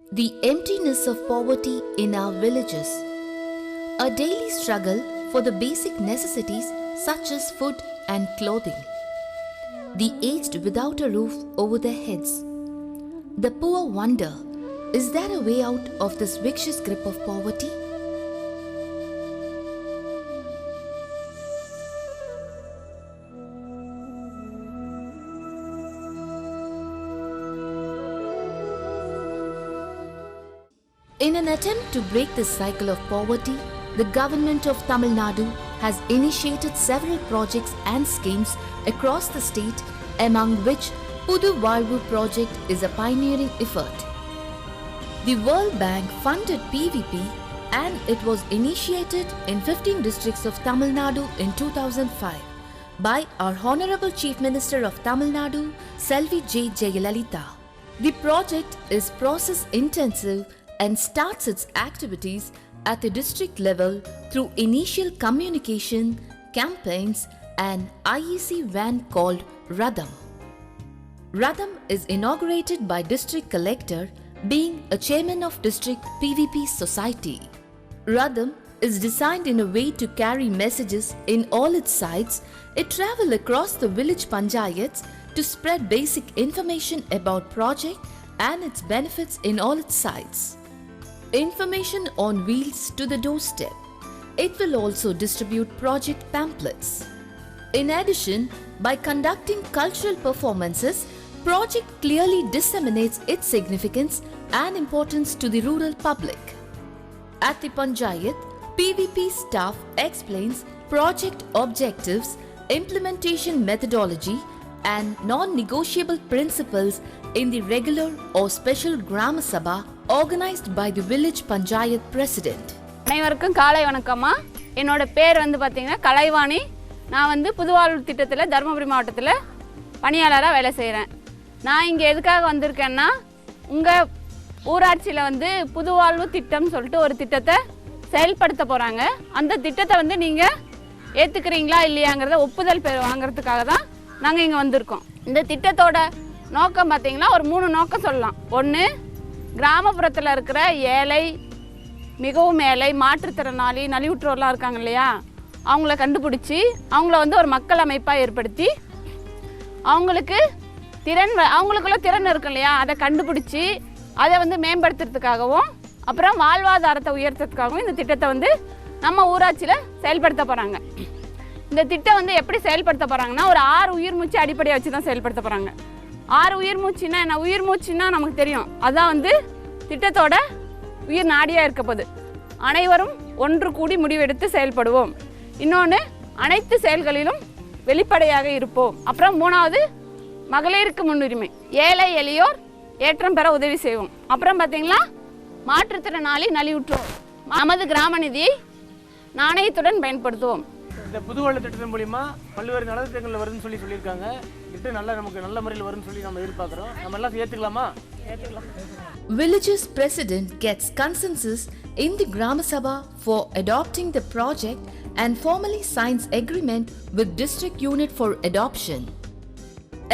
The emptiness of poverty in our villages. A daily struggle for the basic necessities such as food and clothing. The aged without a roof over their heads. The poor wonder, is there a way out of this vicious grip of poverty? In an attempt to break this cycle of poverty, the government of Tamil Nadu has initiated several projects and schemes across the state, among which Pudu Vaalvu project is a pioneering effort. The World Bank funded PVP and it was initiated in 15 districts of Tamil Nadu in 2005 by our Honorable Chief Minister of Tamil Nadu, Selvi J. Jayalalitha. The project is process intensive and starts its activities at the district level through initial communication, campaigns and IEC van called Radham. Radham is inaugurated by District Collector being a chairman of District PVP Society. Radham is designed in a way to carry messages in all its sides. It travels across the village panchayats to spread basic information about project and its benefits in all its sides. Information on wheels to the doorstep. It will also distribute project pamphlets. In addition, by conducting cultural performances, project clearly disseminates its significance and importance to the rural public. At the Panchayat, PVP staff explains project objectives, implementation methodology and non-negotiable principles in the regular or special Grama Sabha organized by the village Panchayat president. அனைவருக்கும் காலை வணக்கம்மா. என்னோட பேர் பாத்தீங்கன்னா கலைவாணி. நான் புதுவாழ்வு திட்டத்தில் தர்மபுரி மாவட்டத்தில் பணியாளராக வேலை செய்கிறேன். நான் இங்கே எதுக்காக வந்திருக்கேன்னா உங்கள் ஊராட்சியில் புதுவாழ்வு திட்டம் சொல்லிட்டு ஒரு திட்டத்தை செயல்படுத்த போகிறாங்க. அந்த திட்டத்தை நீங்கள் ஏற்றுக்கிறீங்களா இல்லையாங்கிறத ஒப்புதல் வாங்கிறதுக்காக தான் நாங்கள் இங்கே வந்திருக்கோம். இந்த திட்டத்தோட நோக்கம் பார்த்திங்கன்னா ஒரு 3 நோக்கம் சொல்லலாம். ஒன்று, கிராமப்புறத்தில் இருக்கிற ஏழை, மிகவும் ஏழை, மாற்றுத்திறனாளி, நலிவுற்றோர்லாம் இருக்காங்க இல்லையா, அவங்கள கண்டுபிடிச்சி அவங்கள ஒரு மக்கள் அமைப்பாக ஏற்படுத்தி அவங்களுக்குள்ள திறன் இருக்கும் இல்லையா, அதை கண்டுபிடிச்சி அதை மேம்படுத்துறதுக்காகவும் அப்புறம் வாழ்வாதாரத்தை உயர்த்துறதுக்காகவும் இந்த திட்டத்தை நம்ம ஊராட்சியில் செயல்படுத்த போகிறாங்க. இந்த திட்டம் எப்படி செயல்படுத்த போகிறாங்கன்னா ஒரு 6 உயிர் மூச்சு அடிப்படையாக வச்சு தான் செயல்படுத்த போகிறாங்க. 6 உயிர் மூச்சுன்னா என்ன? உயிர் மூச்சுன்னா நமக்கு தெரியும், அதுதான் திட்டத்தோட உயிர் நாடியாக இருக்க போகுது. அனைவரும் ஒன்று கூடி முடிவெடுத்து செயல்படுவோம். இன்னொன்று, அனைத்து செயல்களிலும் வெளிப்படையாக இருப்போம். அப்புறம் 3வது, மகளிருக்கு முன்னுரிமை, ஏழை எளியோர் ஏற்றம் பெற உதவி செய்வோம். அப்புறம் பார்த்தீங்களா, மாற்றுத்திறனாளி, நலிவுற்றோர் நமது கிராம நிதியை நாணயத்துடன் பயன்படுத்துவோம். இந்த புதுவாழ்வு திட்டத்தின் மூலிமா பல்வேறு நலத்திட்டங்கள் வருதுன்னு சொல்லியிருக்காங்க. திட்டம் நமக்கு நல்ல முறையில் வரும்னு சொல்லி நம்ம எதிர்பார்க்குறோம். நம்ம எல்லாம் ஏற்றுக்கலாமா? ஏற்றுக்கலாம். Village's president gets consensus in the Grama Sabha for adopting the project and formally signs agreement with district unit for adoption.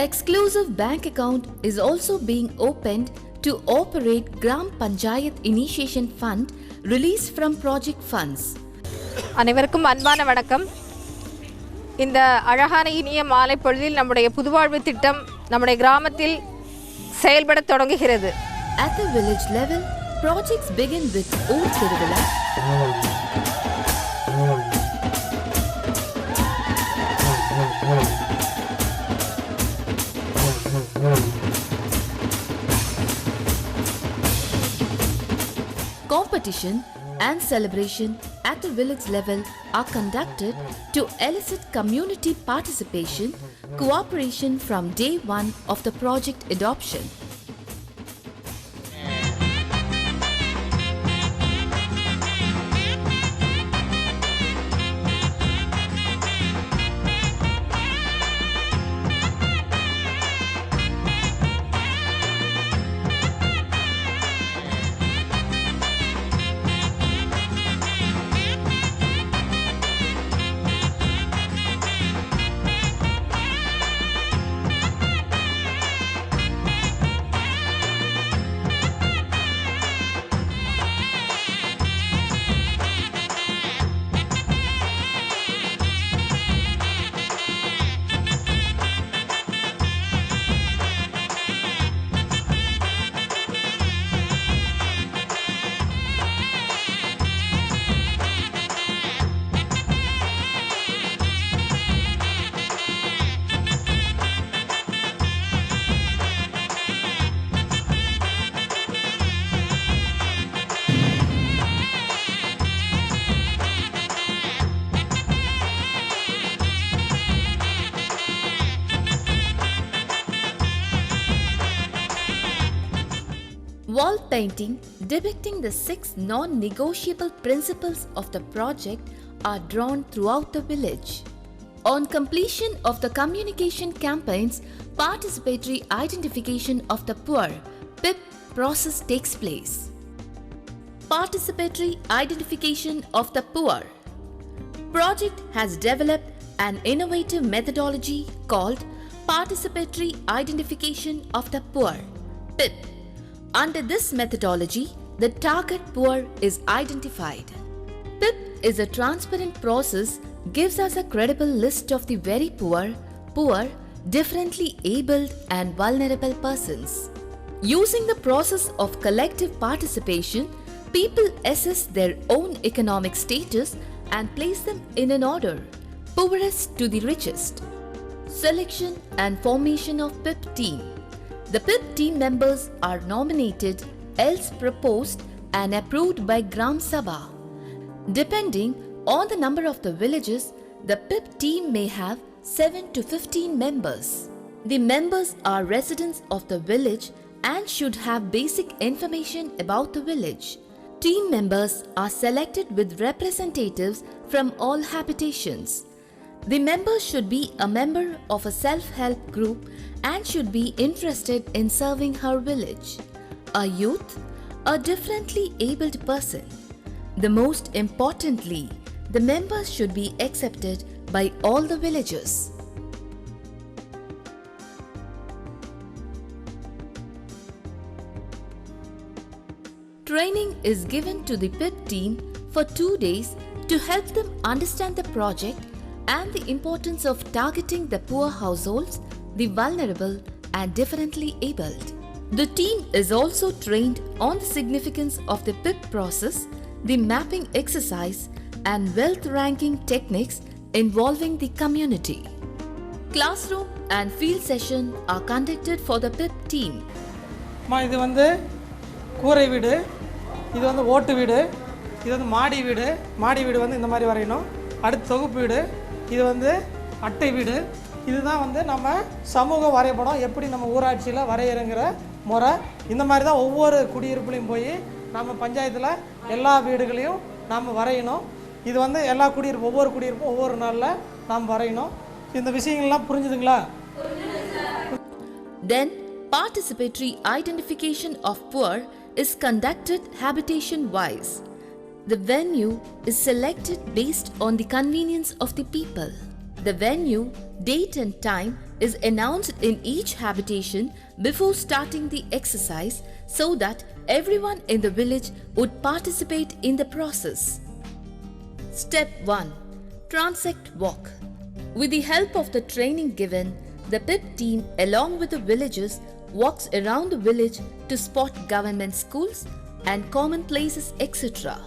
Exclusive bank account is also being opened to operate Gram Panchayat Initiation Fund released from project funds. அனைவருக்கும் அன்பான வணக்கம். இந்த அழகான இனிய மாலை பொழுதில் நம்முடைய புதுவாழ்வு திட்டம் நம்முடைய கிராமத்தில் செயல்பட தொடங்குகிறது. At the village level, projects begin with Old Tiruvilla, competition and celebration at the village level are conducted to elicit community participation, cooperation from day one of the project adoption. painting depicting the 6 non-negotiable principles of the project are drawn throughout the village. On completion of the communication campaigns, participatory identification of the poor (PIP) process takes place. Participatory identification of the poor. Project has developed an innovative methodology called Participatory Identification of the Poor (PIP). Under this methodology, the target poor is identified. PIP is a transparent process, gives us a credible list of the very poor, differently abled and vulnerable persons. Using the process of collective participation, people assess their own economic status and place them in an order, poorest to the richest. Selection and formation of PIP team. The PIP team members are nominated, else proposed and approved by Gram Sabha. Depending on the number of the villages, the PIP team may have 7 to 15 members. The members are residents of the village and should have basic information about the village. Team members are selected with representatives from all habitations. The member should be a member of a self-help group and should be interested in serving her village. A youth, a differently abled person. The most importantly, the members should be accepted by all the villagers. Training is given to the PIP team for 2 days to help them understand the project and the importance of targeting the poor households, the vulnerable and differently abled. The team is also trained on the significance of the PIP process, the mapping exercise and wealth ranking techniques involving the community. Classroom and field session are conducted for the PIP team. இது வந்து கூரை வீடு, இது வந்து ஓட்டு வீடு, இது வந்து மாடி வீடு. மாடி வீடு வந்து இந்த மாதிரி வரையணும். அடுத்து தொகுப்பு வீடு, இது வந்து அட்டை வீடு. இதுதான் வந்து நம்ம சமூக வரைபடம் எப்படி நம்ம ஊராட்சியில் வரையறுங்கிற முறை. இந்த மாதிரி தான் ஒவ்வொரு குடியிருப்புலையும் போய் நம்ம பஞ்சாயத்தில் எல்லா வீடுகளையும் நாம் வரையணும். இது வந்து எல்லா குடியிருப்பு ஒவ்வொரு குடியிருப்பும் ஒவ்வொரு நாளில் நாம் வரையணும். இந்த விஷயங்கள்லாம் புரிஞ்சுதுங்களா? Then participatory identification of poor is conducted habitation-wise. The venue is selected based on the convenience of the people. The venue, date and time is announced in each habitation before starting the exercise so that everyone in the village would participate in the process. Step 1. Transect walk. With the help of the training given, the PIP team along with the villagers walks around the village to spot government schools and common places, etc.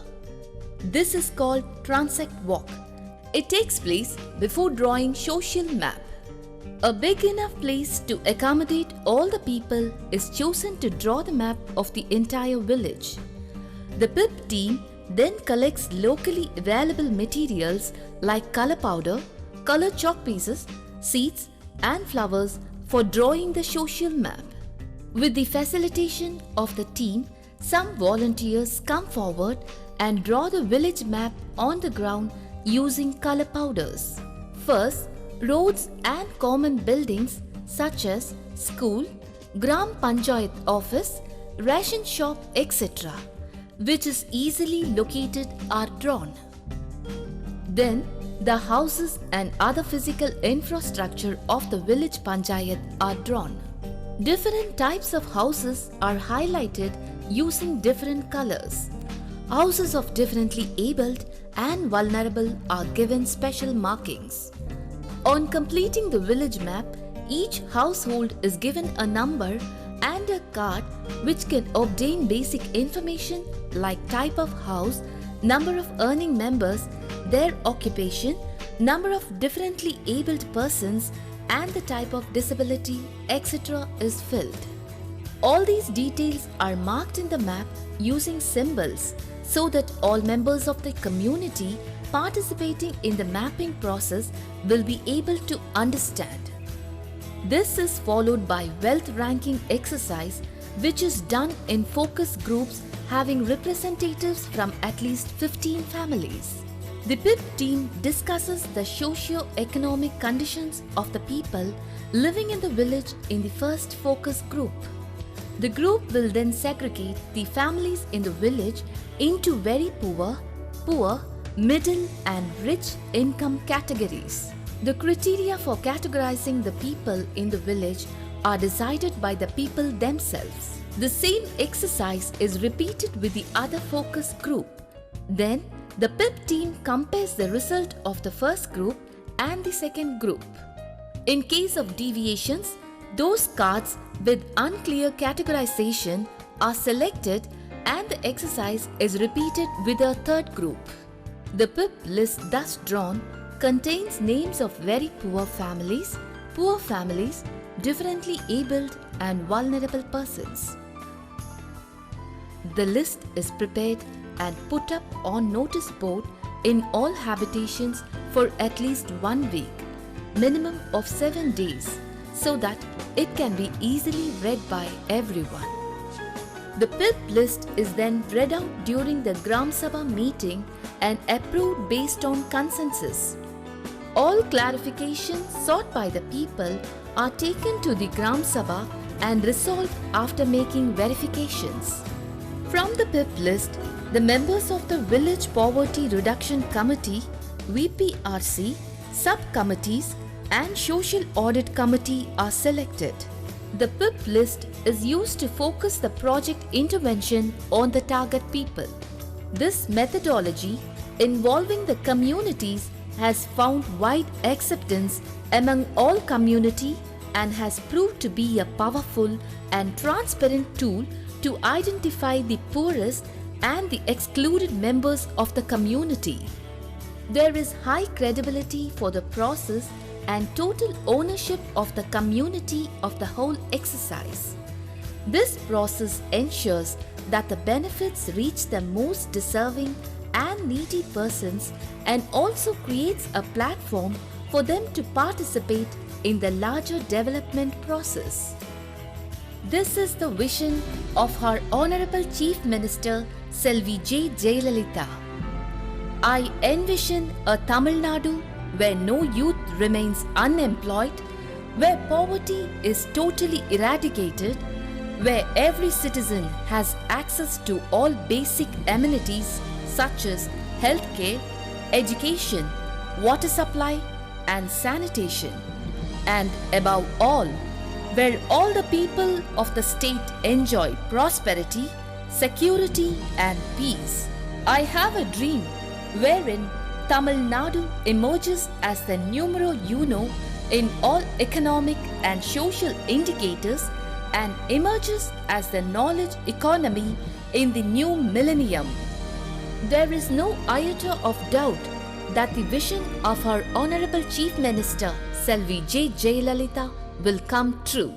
This is called transect walk. It takes place before drawing social map. A big enough place to accommodate all the people is chosen to draw the map of the entire village. The PIP team then collects locally available materials like color powder, color chalk pieces, seeds and flowers for drawing the social map. With the facilitation of the team, some volunteers come forward and draw the village map on the ground using color powders. First, roads and common buildings such as school, Gram Panchayat office, ration shop, etc., which is easily located, are drawn. Then, the houses and other physical infrastructure of the village panchayat are drawn. Different types of houses are highlighted using different colors. Houses of differently abled and vulnerable are given special markings. On completing the village map, each household is given a number and a card which can obtain basic information like type of house, number of earning members, their occupation, number of differently abled persons and the type of disability, etc. is filled. All these details are marked in the map using symbols so that all members of the community participating in the mapping process will be able to understand. This is followed by wealth ranking exercise which is done in focus groups having representatives from at least 15 families. The PIP team discusses the socio-economic conditions of the people living in the village in the first focus group. The group will then segregate the families in the village into very poor, middle and rich income categories. The criteria for categorizing the people in the village are decided by the people themselves. The same exercise is repeated with the other focus group. Then, the PIP team compares the result of the first group and the second group. In case of deviations, those cards with unclear categorization are selected and the exercise is repeated with a third group. The PIP list thus drawn contains names of very poor families, differently abled and vulnerable persons. The list is prepared and put up on notice board in all habitations for at least 1 week, minimum of 7 days, so that it can be easily read by everyone. The PIP list is then read out during the Gram Sabha meeting and approved based on consensus. All clarifications sought by the people are taken to the Gram Sabha and resolved after making verifications. From the PIP list, the members of the Village Poverty Reduction Committee, VPRC, subcommittees and Social Audit Committee are selected. The PIP list is used to focus the project intervention on the target people. This methodology involving the communities has found wide acceptance among all community and has proved to be a powerful and transparent tool to identify the poorest and the excluded members of the community. There is high credibility for the process and total ownership of the community of the whole exercise. This process ensures that the benefits reach the most deserving and needy persons and also creates a platform for them to participate in the larger development process. This is the vision of our Honorable Chief Minister Selvi J. Jayalalitha. I envision a Tamil Nadu where no youth remains unemployed, where poverty is totally eradicated, where every citizen has access to all basic amenities such as healthcare, education, water supply and sanitation, and above all, where all the people of the state enjoy prosperity, security and peace. I have a dream wherein Tamil Nadu emerges as the numero uno in all economic and social indicators and emerges as the knowledge economy in the new millennium. There is no iota of doubt that the vision of our Honorable Chief Minister Selvi J. Jayalalitha will come true.